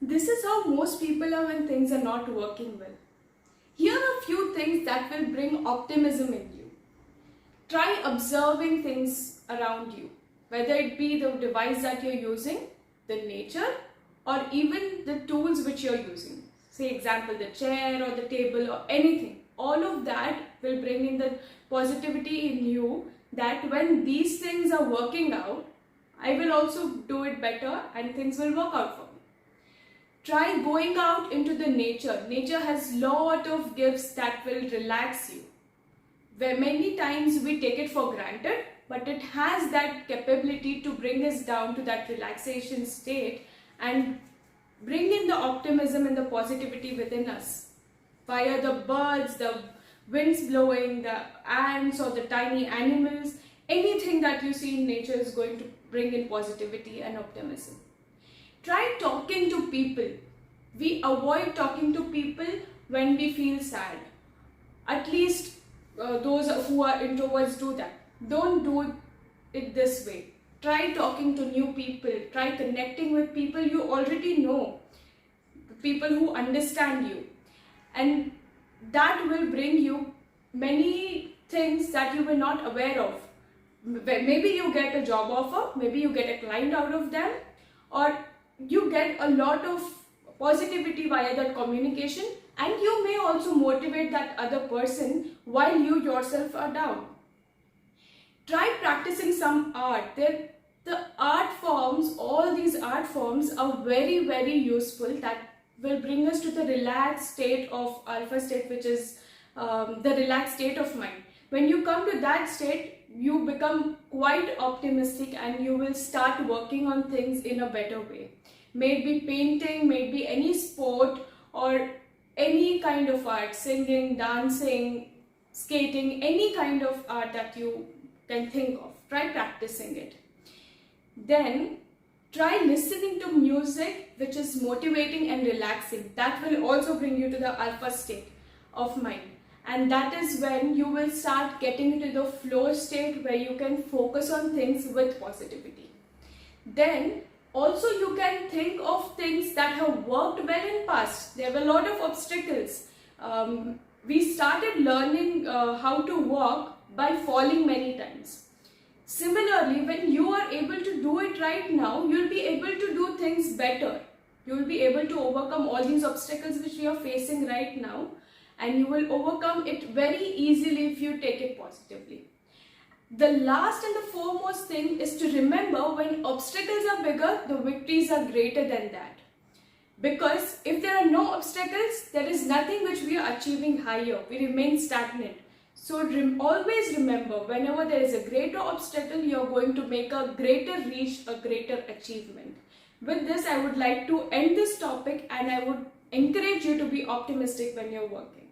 This is how most people are when things are not working well. Here are a few things that will bring optimism in you. Try observing things around you, whether it be the device that you're using, the nature, or even the tools which you're using. Say example, the chair or the table or anything. All of that will bring in the positivity in you that when these things are working out, I will also do it better and things will work out for me. Try going out into the nature. Nature has lot of gifts that will relax you. Where many times we take it for granted, but it has that capability to bring us down to that relaxation state and bring in the optimism and the positivity within us. Via the birds, the winds blowing, the ants or the tiny animals, anything that you see in nature is going to bring in positivity and optimism. Try talking to people. We avoid talking to people when we feel sad. At least those who are introverts do that. Don't do it this way. Try talking to new people. Try connecting with people you already know. People who understand you. And that will bring you many things that you were not aware of. Maybe you get a job offer, maybe you get a client out of them, or you get a lot of positivity via that communication, and you may also motivate that other person while you yourself are down. Try practicing some art. The art forms, all these art forms are very, very useful that will bring us to the relaxed state of alpha state, which is the relaxed state of mind. When you come to that state, you become quite optimistic and you will start working on things in a better way. May it be painting, may it be any sport or any kind of art, singing, dancing, skating, any kind of art that you can think of. Try practicing it. Then try listening to music which is motivating and relaxing. That will also bring you to the alpha state of mind. And that is when you will start getting into the flow state where you can focus on things with positivity. Then also you can think of things that have worked well in past. There were a lot of obstacles. We started learning how to walk by falling many times. Similarly, when you are able to do it right now, you'll be able to do things better. You'll be able to overcome all these obstacles which we are facing right now, and you will overcome it very easily if you take it positively. The last and the foremost thing is to remember when obstacles are bigger, the victories are greater than that. Because if there are no obstacles, there is nothing which we are achieving higher. We remain stagnant. So always remember, whenever there is a greater obstacle, you are going to make a greater reach, a greater achievement. With this, I would like to end this topic and I would encourage you to be optimistic when you're working.